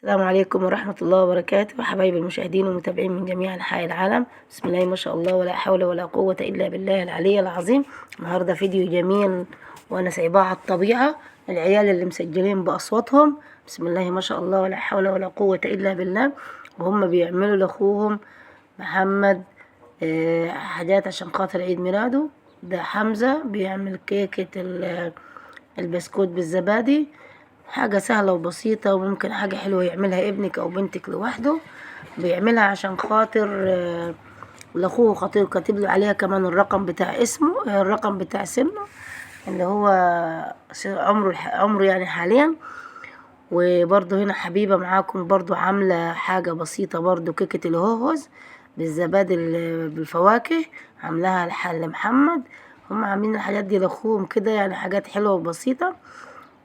السلام عليكم ورحمة الله وبركاته حبايبي المشاهدين والمتابعين من جميع أنحاء العالم. بسم الله ما شاء الله ولا حول ولا قوة إلا بالله العلي العظيم. النهاردة فيديو جميل وأنا سايباه على الطبيعة. العيال اللي مسجلين بأصواتهم بسم الله ما شاء الله ولا حول ولا قوة إلا بالله، وهم بيعملوا لأخوهم محمد حاجات عشان خاطر عيد ميلاده. ده حمزة بيعمل كيكة البسكوت بالزبادي، حاجة سهلة وبسيطة، وممكن حاجة حلوة يعملها ابنك أو بنتك لوحده. بيعملها عشان خاطر لأخوه خطير، كاتب له عليها كمان الرقم بتاع اسمه، الرقم بتاع سنه اللي هو عمره يعني حاليا. وبرضه هنا حبيبة معاكم برضه عاملة حاجة بسيطة برضه، كيكة الهوهوز بالزبادي بالفواكه، عاملاها لمحمد. هم عاملين الحاجات دي لأخوهم كده، يعني حاجات حلوة وبسيطة.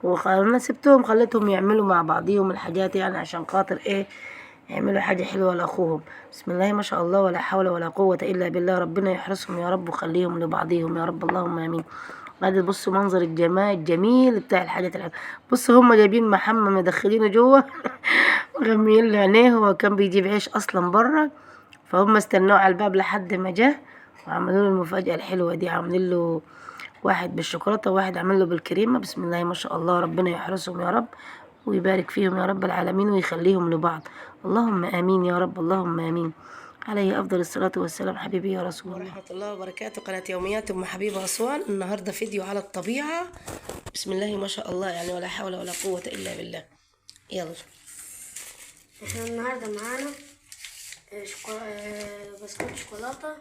وانا سبتهم خليتهم يعملوا مع بعضيهم الحاجات، يعني عشان خاطر ايه، يعملوا حاجة حلوة لأخوهم. بسم الله ما شاء الله ولا حول ولا قوة إلا بالله. ربنا يحرسهم يا رب وخليهم لبعضيهم يا رب، اللهم آمين. بعد بصوا منظر الجمال الجميل بتاع الحاجات الحلوة. بصوا هم جايبين محمد مدخلينه جوه وغميين له عينيه. هو كان بيجيب عيش أصلا بره، فهم استنوه على الباب لحد ما جه وعملوا له المفاجأة الحلوة دي. عاملين له واحد بالشوكولاتة وواحد عامل له بالكريمة. بسم الله ما شاء الله، ربنا يحرسهم يا رب ويبارك فيهم يا رب العالمين ويخليهم لبعض، اللهم آمين يا رب، اللهم آمين. عليه أفضل الصلاة والسلام حبيبي يا رسول الله. ورحمة الله وبركاته. قناة يوميات أم حبيبة أسوان. النهاردة فيديو على الطبيعة. بسم الله ما شاء الله، يعني ولا حول ولا قوة إلا بالله. يلا احنا النهارده معانا بسكوت شوكولاتة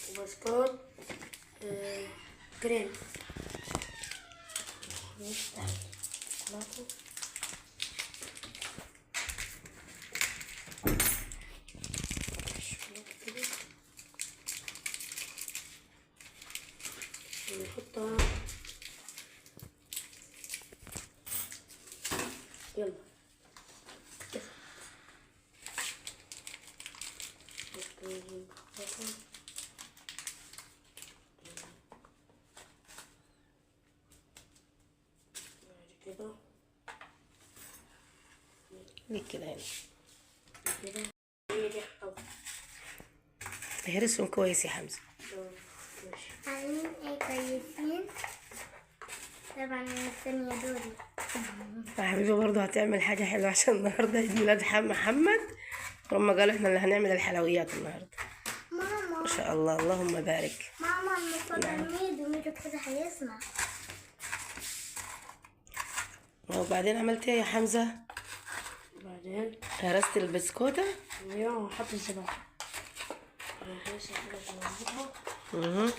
وبسكوت كريم. نفتح الشوكولاتة كده ونحطها. يلا كده ليك كده هنا، كده هي دي حطها. تهرسهم كويس يا حمزة. ماشي. عاملين ايه كويسين؟ طبعا انا الثانية دوري. يا حبيبي برضه هتعمل حاجة حلوة عشان النهاردة عيد ميلاد محمد. هم قالوا احنا اللي هنعمل الحلويات النهاردة. ماما ما شاء الله اللهم بارك. ماما المفروض ميدو كده هيسمع. وبعدين عملت ايه يا حمزة؟ وبعدين هرست البسكوتة. ايوه حط الزبادي. هنحط كده عشان نظبطها. اها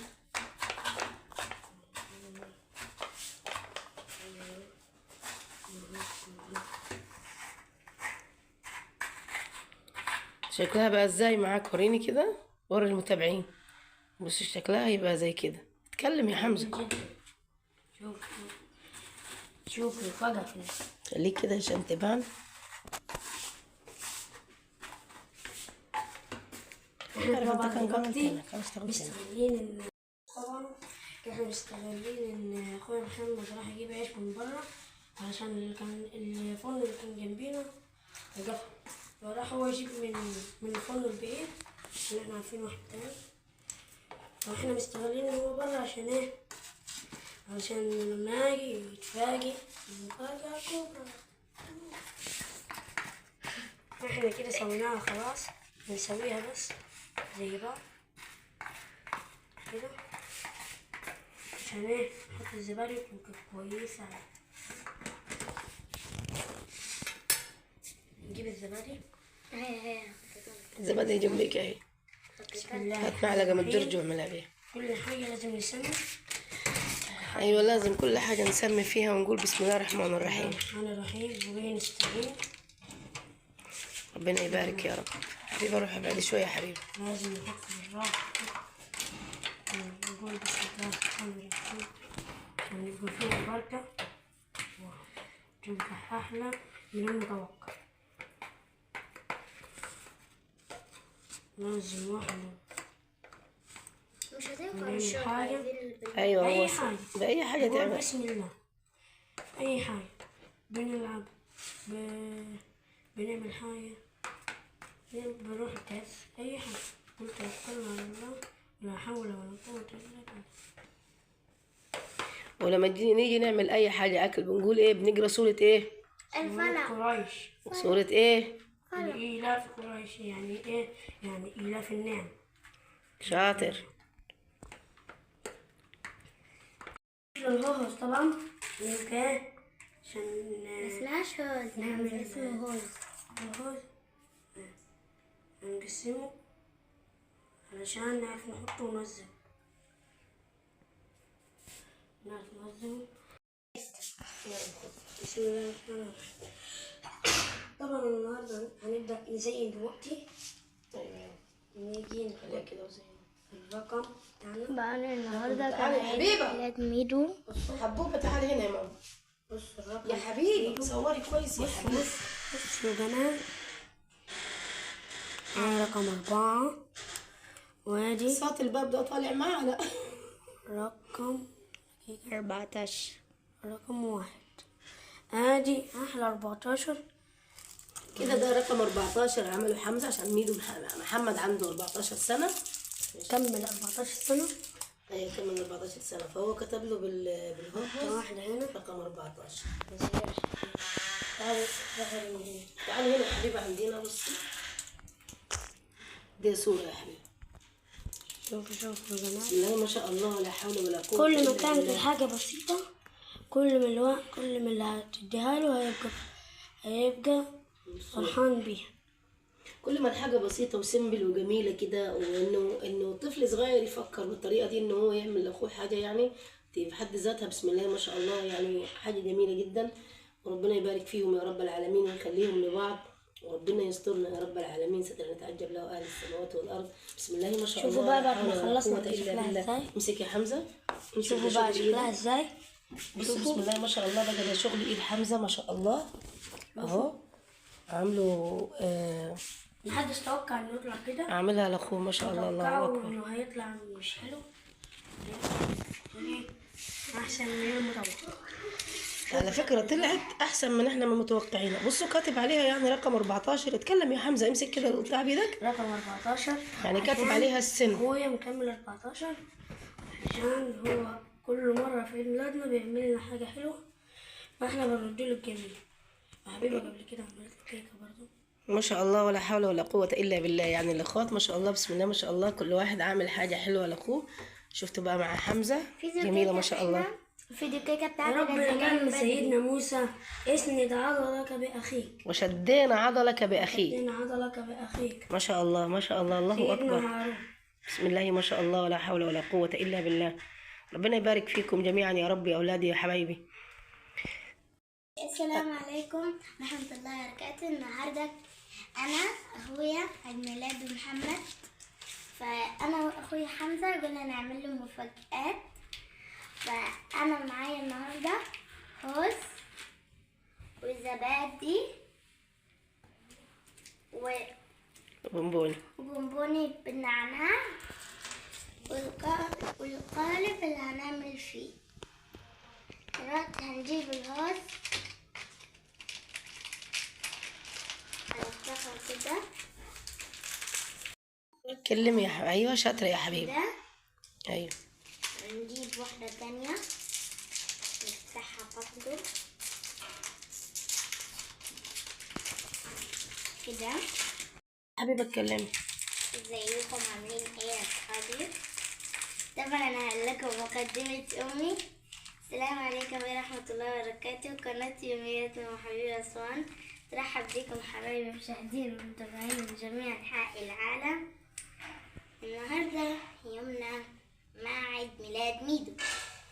شكلها بقى ازاي معاك؟ وريني كده، وري المتابعين. بص شكلها يبقى زي كده. اتكلم يا حمزة. شوف شوف الفجأة كده. خليك كده عشان تبان. احنا طبعا دلوقتي طبعا مستغلين ان طبعا احنا مستغلين ان اخويا محمد راح يجيب عيش من بره، علشان الفرن اللي كان جنبينا وقفل، فراح هو يجيب من الفرن البعيد اللي احنا عارفين واحد تاني. فاحنا مستغلين ان هو بره عشان ايه؟ علشان لما اجي يتفاجئ مفاجأة كبرى. احنا كده سويناها خلاص، بنسويها بس زي بعض كده عشان ايه؟ نحط الزبادي تكون كويسة. نجيب الزبادي. الزبادي جنبك اهي. بسم الله. هات معلقة من الدرج واعملها بيها. كل حاجة لازم نسمي. ايوه لازم كل حاجة نسمي فيها ونقول بسم الله الرحمن الرحيم. الرحمن الرحيم. وبين نستعين. ربنا يبارك يا رب. حبيبي اروح ابعد شوية يا حبيبي. لازم نحط بالراحة ونقول بسم الله الرحمن الرحيم عشان يبقى فيه البركة وتبقى أحلى من المتوقع. لازم واحدة مش هتنفع من الشغل حاجة. ايوه أي هو حاجة. بأي حاجة نقول تعمل. بسم الله. أي حاجة بنلعب بنعمل حاجة بنروح الكاس أي حاجة، قلت توكلنا على الله لا حول ولا قوة إلا بالله. ولما نيجي نعمل اي حاجه اكل بنقول ايه؟ بنقرا سوره ايه؟ الفلق. قريش. سوره ايه؟ إيلاف قريش يعني إيه؟ يعني إيلاف النعم. شاطر. الهوز طبعا يبقى عشان اسمهاش هوز، نعمل اسمه هوز. الهوز هنقسمه علشان نعرف نحطه وننزله. نعرف ننزله. بسم الله الرحمن الرحيم. طبعا النهارده هنبدأ نزين دلوقتي. نيجي نخليها كده وزين الرقم بتاعنا. بقى أنا النهاردة تعالي كان يا عيد حبيبة. ميلاد ميدو. حبوبه تعالي هنا يا ماما. بص الرقم يا حبيبي صوري كويس يا حبيبي. بص يا جماعة، رقم 4 وادي صوت الباب ده طالع معنا. رقم 14. رقم 1 ادي احلى 14. كده ده رقم 14 عمله حمزه عشان ميدو محمد عنده 14 سنه. كمل 14 سنة. ايوه كمل 14 سنه، فهو كتب له بالهوس واحدة هنا. رقم 14. تعالوا دخل من هنا. تعالي هنا يا حبيبي عندنا بصي. دي صورة يا حبيبي. شوفوا يا جماعة، بسم الله ما شاء الله لا حول ولا قوة كل إلا ما كانت بالله. الحاجة بسيطة كل ما اللي هتديها له هيبقى فرحان بيها. كل ما الحاجة بسيطة وسيمبل وجميلة كده، وإنه طفل صغير يفكر بالطريقة دي إنه هو يعمل لأخوه حاجة، يعني في حد ذاتها بسم الله ما شاء الله يعني حاجة جميلة جدا. وربنا يبارك فيهم يا رب العالمين ويخليهم لبعض، وربنا يسترنا يا رب العالمين ستر نتعجب له أهل السماوات والأرض. بسم الله ما شاء الله. شوفوا بقى لا بعد حول ما ولا خلصنا قوة إلا شكلها بالله. إزاي. امسك يا حمزة. امسك شوفوا ده بقى شغل شكلها إيدك. ازاي. بصوا بسم الله ما شاء الله بقى ده شغل ايد حمزه ما شاء الله اهو. عامله محدش توقع انه يطلع كده. عاملها لاخوه ما شاء الله. الله توقعوا اكبر. انه هيطلع مش حلو. احسن من المتوقع. على فكره طلعت احسن من احنا ما متوقعين. بصوا كاتب عليها يعني رقم 14. اتكلم يا حمزه، امسك كده البتاع بايدك. رقم 14 يعني كاتب عشان عليها السن. اخويا مكمل 14 عشان هو كل مرة في عيد ميلادنا بيعمل لنا حاجة حلوة فاحنا بنرد له الجميل. حبيبي قبل كده عملت له كيكة برضه. ما شاء الله ولا حول ولا قوه الا بالله. يعني الاخوات ما شاء الله بسم الله ما شاء الله كل واحد عامل حاجه حلوه لاخوه. شفتوا بقى مع حمزه جميله ما شاء الله. فيديو كيكة بتاعتي ربنا نزلناها كان من بدري. سيدنا موسى اسند عضلك بأخيك. وشدينا عضلك باخيك. اسند عضلك بأخيك. ما شاء الله ما شاء الله الله سيدنا اكبر. هارون. بسم الله ما شاء الله ولا حول ولا قوة إلا بالله. ربنا يبارك فيكم جميعا يا رب يا أولادي يا حبايبي. السلام عليكم ورحمة الله وبركاته. النهاردة أنا أخويا عيد ميلاد محمد، فأنا وأخويا حمزة قلنا نعمل له مفاجآت. فأنا معايا النهاردة هوز وزبادي بونبوني. وبونبوني بالنعناع والقالب اللي هنعمل فيه. دلوقتي هنجيب الهوز هنفتحه كده كلمي يا حبيبي. أيوة شاطرة يا حبيبي. كده. أيوة. هنجيب واحدة تانية نفتحها برضه كده. حبيبة اتكلمي. ازيكم عاملين ايه يا اصحابي؟ طبعا انا هقول لكم مقدمة امي. السلام عليكم ورحمة الله وبركاته. قناة يوميات مع حبيبي أسوان ترحب بكم حبايبي المشاهدين والمتابعين من جميع أنحاء العالم. النهاردة يومنا مع عيد ميلاد ميدو.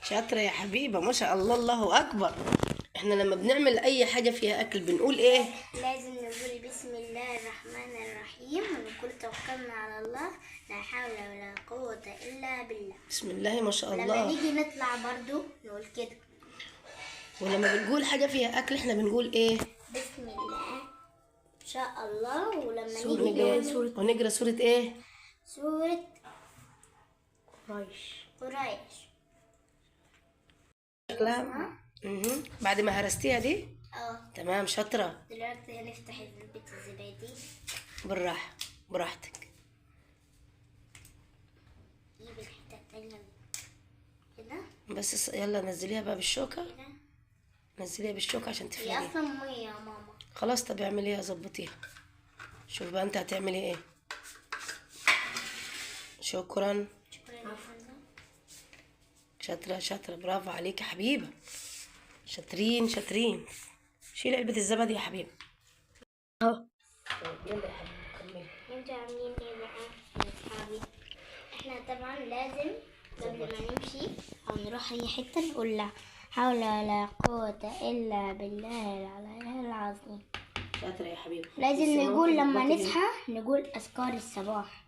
شاطرة يا حبيبة ما شاء الله الله أكبر. احنا لما بنعمل أي حاجة فيها أكل بنقول إيه؟ لازم نقول بسم الله الرحمن الرحيم ونقول توكلنا على الله لا حول ولا قوة إلا بالله. بسم الله ما شاء لما الله. نيجي نطلع برضو نقول كده. ولما بنقول حاجة فيها أكل احنا بنقول إيه؟ بسم الله إن شاء الله. ولما ونقرأ نيجي نعمل ونقرأ سورة إيه؟ سورة قريش. قريش. شكلها بعد ما هرستيها دي تمام شاطرة. دلوقتي هنفتح علبة الزبادي. بالراحة براحتك. جيب الحتة التانية كده بس يلا نزليها بقى بالشوكة، كده. نزليها بالشوكة عشان هي تفرديها. أصلا مية يا ماما. خلاص طب اعمليها ظبطيها. شوف بقى انت هتعملي ايه. شكرا. شكرا يا فندم. شاطرة شاطرة، برافو عليك يا حبيبة، شاطرين شاطرين. شيل علبة الزبادي يا حبيبة اهو. يلا يا حبيبي كملي. انتوا عاملين ايه بقى يا اصحابي؟ احنا طبعا لازم قبل ما نمشي او نروح اي حته نقول لا حول ولا قوه الا بالله العلي العظيم. شاطرة يا حبيبة. لازم بصي نقول ممكن لما تظبطي نصحى نقول اذكار الصباح.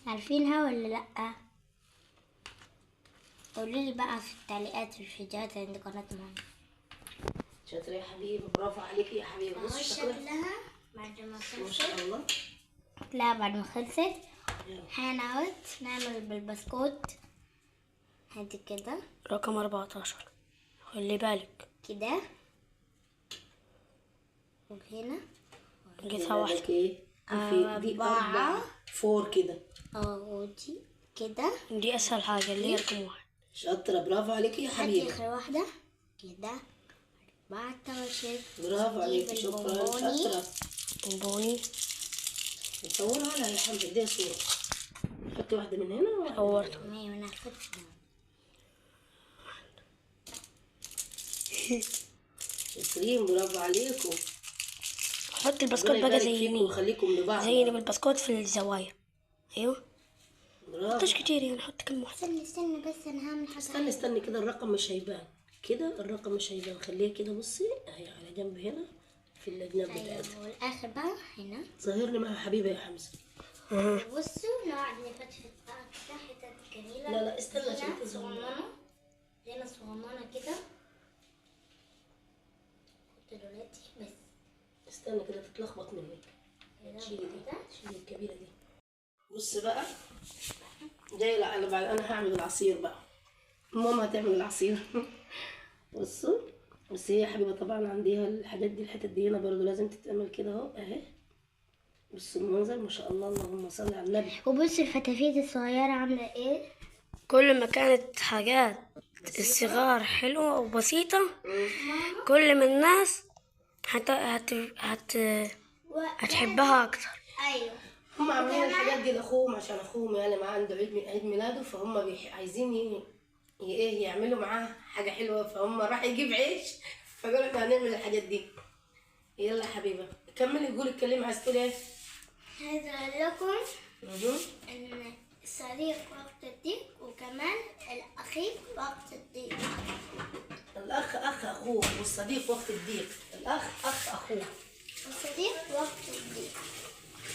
عارفينها ولا لا؟ قوليلي بقى في التعليقات في الفيديوهات عند قناه ماما. شاطرة يا حبيبي، برافو عليكي يا حبيبي. اهو بصي شكلها شكلها بعد ما ما شاء خلصت. الله. لا بعد ما خلصت يلا. هنعود نعمل بالبسكوت. هادي كده رقم 14 خلي بالك. كده وهنا جيتها واحدة. عندك ايه؟ دي 4 4 كده. ودي كده. دي أسهل حاجة اللي هي رقم 1. شاطرة برافو عليكي يا هاتي حبيبي. آخر واحدة كده. 14 برافو عليكي شكرا شاطرة. بونبوني نصورها على الحمد لله صورة. حطي واحدة من هنا وواحدة صورت. ما وناخد شاطرين برافو عليكم. حط البسكوت ربنا بقى يبارك زي فيكم ويخليكم لبعض. زيني بالبسكوت في الزوايا. ايوه برافو. مش كتير يعني، نحط كم واحدة. استني بس أنا هعمل حاجة. استني كده الرقم مش هيبان كده، الرقم مش هيبان. خليها كده بصي اهي على جنب هنا في الجنب بتاعتها. أيوة والآخر بقى هنا. ظاهر لي معاها حبيبي يا حمزة. بصوا نقعد نفتفت بقى كده حتت جميلة. لا استنى عشان هنا تظهر. صغننة. هنا صغننة كده. حط دلوقتي بس. استنى كده تتلخبط منك. كده شيلي دي، كده. شيلي الكبيرة دي. بص بقى جاي. لا انا هعمل العصير بقى، ماما هتعمل العصير. بصوا بس هي يا حبيبه طبعا عندها الحاجات دي، الحتت دي هنا برضو لازم تتعمل كده اهو اهي. بصوا المنظر ما شاء الله، اللهم صل على النبي. وبصوا الفتافيت الصغيرة عاملة ايه. كل ما كانت حاجات الصغار حلوة وبسيطة كل ما الناس هتحبها أكتر. ايوه هم عاملين الحاجات دي لاخوهم عشان اخوهم يعني معاه عنده عيد ميلاده، فهم عايزين ايه يعملوا معاه حاجه حلوه، فهم راح يجيب عيش فقالوا احنا هنعمل الحاجات دي. يلا يا حبيبه كملي قولي الكلمه عايز تقولي ايه. عايزة اقول لكم ان الصديق وقت الضيق وكمان الاخيك وقت الضيق. الاخ اخ اخوه والصديق وقت الضيق. الاخ اخ اخوه الصديق وقت الضيق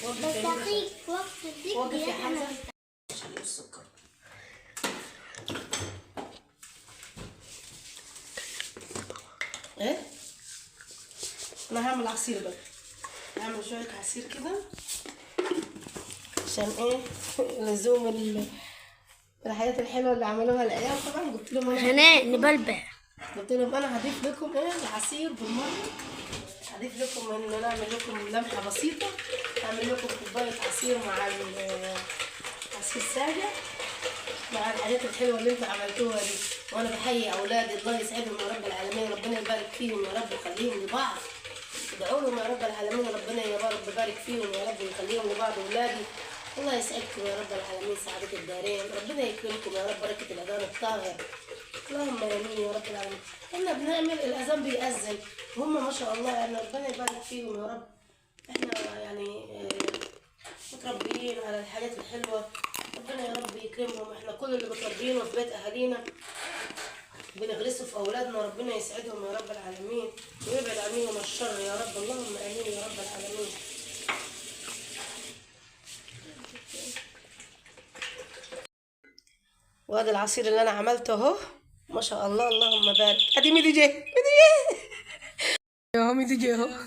وقف والصديق وقت الضيق. وقف يا دي حمزه. شيلي السكر. ايه انا هعمل عصير بقى، هعمل شويه عصير كده عشان ايه لزوم الحاجات الحلوه اللي عملوها العيال. طبعا قلت لهم انا نبلبع. قلت لهم انا هضيف لكم ايه العصير بالمره، هضيف لكم ان انا اعمل لكم لمحه بسيطه، اعمل لكم كوبايه عصير مع عصير ساده مع الحاجات الحلوه اللي انتوا عملتوها دي. وانا بحيي اولادي الله يسعدهم يا رب العالمين، ربنا يبارك فيهم يا رب ويخليهم لبعض. ادعوا لهم يا رب العالمين ربنا يا رب يبارك فيهم يا رب ويخليهم لبعض. اولادي الله يسعدكم يا رب العالمين، سعادة الدارين، ربنا يكرمكم يا رب، بركة الأذان الطاهر، اللهم آمين يا رب العالمين. احنا بنعمل الأذان بيأذن وهم ما شاء الله يعني ربنا يبارك فيهم يا رب. احنا يعني متربيين على الحاجات الحلوة، ربنا يا رب يكرمهم. احنا كل اللي متربيينه في بيت أهالينا بنغرسه في أولادنا، ربنا يسعدهم يا رب العالمين ويبعد عنهم الشر يا رب، اللهم آمين يا رب العالمين. وهذا العصير اللي انا عملته اهو ما شاء الله اللهم بارك. ادي ميدي جه اهو، ميدي جه اهو.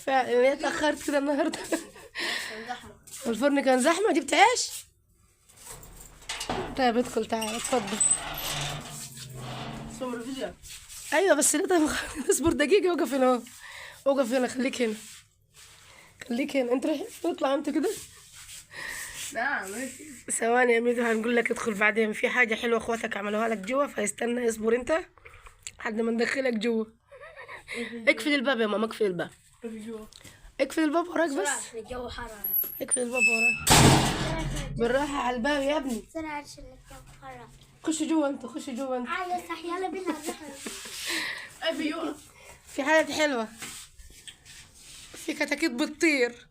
فعلا اتاخرت كده النهارده. الفرن كان زحمه. جبت عيش؟ طيب ادخل تعال اتفضل. سمر الفيديو ايوه بس لا اصبر دقيقه، وقف هنا اهو. وقف هنا، خليك هنا، خليك هنا. انت رايح اطلع انت كده. نعم. ثواني يا ميدو، هنقول لك ادخل بعدين، في حاجه حلوه اخواتك عملوها لك جوا، فاستنى اصبر انت لحد ما ندخلك جوا. اقفل الباب يا ماما، اقفل الباب، اقفل الباب وراك بس، الجو حر. اقفل الباب وراك بالراحه على الباب يا ابني. بسرعة عشان الجو حر. خش جوا انت، خش جوا انت. تعالى صح، يلا بينا نروح. ايوه. في حاجات حلوه، في كتاكيت بتطير.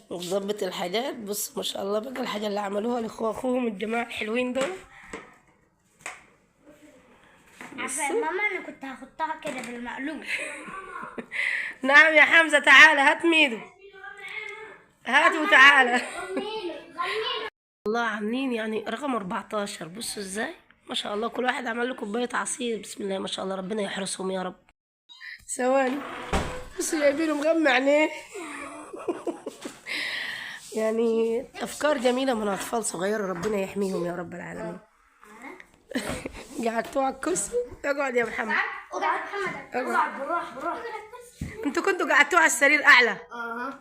وظبط الحاجات. بص ما شاء الله بقى الحاجة اللي عملوها لأخوهم الجماعة الحلوين دول. عارفة يا ماما أنا كنت هحطها كده بالمقلوب. نعم يا حمزة، تعالى هات ميدو، هات وتعالى. والله عاملين يعني رقم 14. بصوا ازاي ما شاء الله، كل واحد عمل له كوباية عصير. بسم الله ما شاء الله، ربنا يحرسهم يا رب. ثواني، بصوا جايبينه مغمى عينيه. يعني أفكار جميلة من أطفال صغيرة، ربنا يحميهم يا رب العالمين. قعدتوا على الكرسي؟ اقعد يا محمد. اقعد محمد، اقعد بالراحة. انتوا كنتوا قعدتوا على السرير أعلى.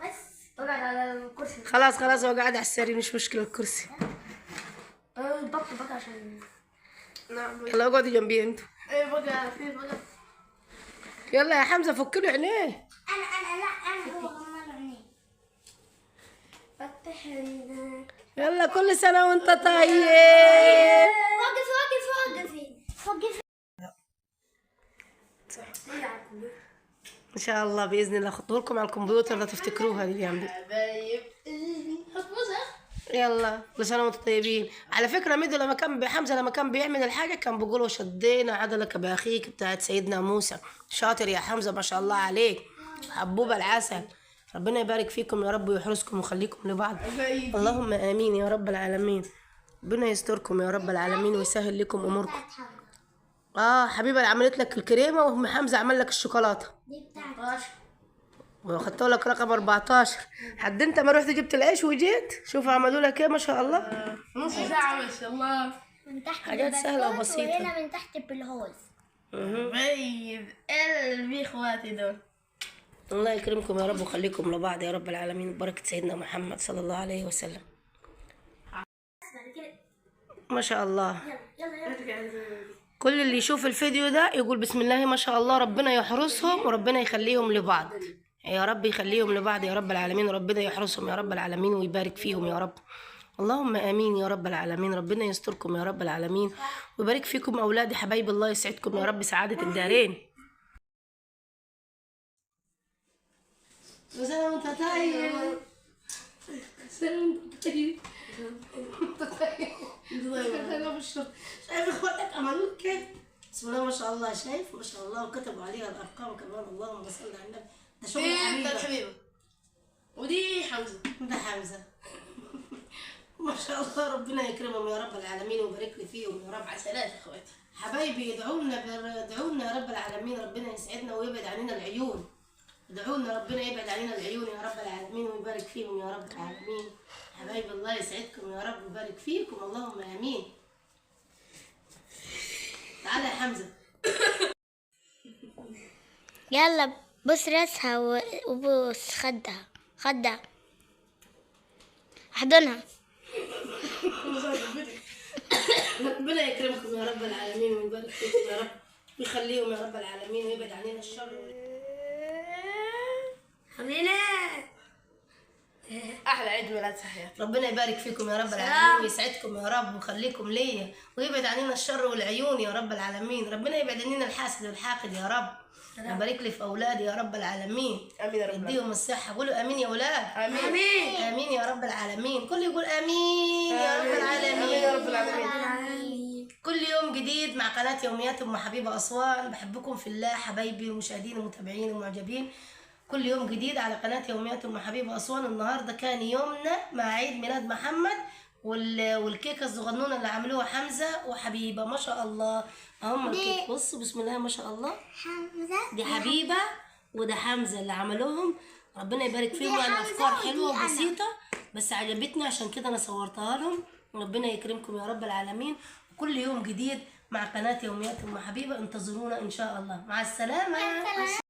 بس اقعد على الكرسي. خلاص هو قاعد على السرير، مش مشكلة الكرسي. بقى عشان. نعم. يلا اقعدوا جنبي انتوا. ايه بقى في بقى. يلا يا حمزة فك له عينيه. أنا هو غمض عينيه. فتح عينك. يلا كل سنة وانت طيب. وقفي. ان شاء الله باذن الله احطه لكم على الكمبيوتر لا تفتكروها دي جنبي. حبايب. يلا كل سنه وانتم طيبين. على فكره ميدو لما كان حمزه لما كان بيعمل الحاجه كان بيقولوا شدينا عضلك باخيك بتاعت سيدنا موسى. شاطر يا حمزه ما شاء الله عليك، حبوب العسل. ربنا يبارك فيكم يا رب ويحرسكم ويخليكم لبعض. اللهم امين يا رب العالمين. ربنا يستركم يا رب العالمين ويسهل لكم اموركم. حبيبه اللي عملت لك الكريمه، وام حمزه عمل لك الشوكولاته. دي بتاعتي. واخدت لك رقم 14. حد انت ما رحت جبت العيش وجيت؟ شوف عملوا لك ايه ما شاء الله. نص ساعة ما شاء الله. من تحت حاجات سهلة بالبسكوت وبسيطة. وهنا من تحت بالهوز. حبايب قلبي اخواتي دول. الله يكرمكم يا رب ويخليكم لبعض يا رب العالمين ببركة سيدنا محمد صلى الله عليه وسلم. ما شاء الله. كل اللي يشوف الفيديو ده يقول بسم الله ما شاء الله، ربنا يحرسهم وربنا يخليهم لبعض يا رب، يخليهم لبعض يا رب العالمين، وربنا يحرسهم يا رب العالمين ويبارك فيهم يا رب. اللهم امين يا رب العالمين. ربنا يستركم يا رب العالمين ويبارك فيكم اولادي حبايب. الله يسعدكم يا رب سعادة الدارين. سلام وانت طيب. سلام وانت طيب. شايف اخواتك عملوا لك كده؟ بسم الله ما شاء الله، شايف ما شاء الله، وكتبوا عليها الارقام كمان. اللهم صل على النبي. ده شغل ده حبيبه. الحبيبه. ودي حمزه. ده حمزه. ما شاء الله ربنا يكرمهم يا رب العالمين ويبارك لي فيهم يا رب. عسلات اخواتي. حبايبي ادعوا لنا يا رب العالمين، ربنا يسعدنا ويبعد عننا العيون. ادعوا لنا ربنا يبعد علينا العيون يا رب العالمين ويبارك فيهم يا رب العالمين. حبايبي الله يسعدكم يا رب ويبارك فيكم. اللهم امين. تعالى يا حمزه. يلا بص راسها وبص خدها احضنها. ربنا يكرمكم يا رب العالمين ويبارك فيكم يا رب ويخليهم يا رب العالمين ويبعد علينا الشر. عاملين احلى عيد ميلاد صحيح. ربنا يبارك فيكم يا رب العالمين ويسعدكم يا رب ويخليكم ليا ويبعد عننا الشر والعيون يا رب العالمين. ربنا يبعد عننا الحاسد والحاقد يا رب. يبارك لي في اولادي يا رب العالمين. امين يا رب. يديهم الصحه. قولوا امين يا اولاد. امين. امين يا رب العالمين. كل يقول امين يا رب العالمين. امين يا رب العالمين. كل يوم جديد مع قناه يوميات ام حبيبه اسوان. بحبكم في الله حبايبي ومشاهدين ومتابعين ومعجبين. كل يوم جديد على قناه يوميات ام حبيبه اسوان. النهارده كان يومنا مع عيد ميلاد محمد والكيكه الصغنونه اللي عملوها حمزه وحبيبه ما شاء الله. هم الكيك بصوا بسم الله ما شاء الله. حمزة دي حبيبه وده حمزه اللي عملوهم. ربنا يبارك فيهم. يعني افكار حلوه وبسيطه بس عجبتني عشان كده انا صورتها لهم. ربنا يكرمكم يا رب العالمين، وكل يوم جديد مع قناة يوميات أم حبيبة انتظرونا إن شاء الله. مع السلامة.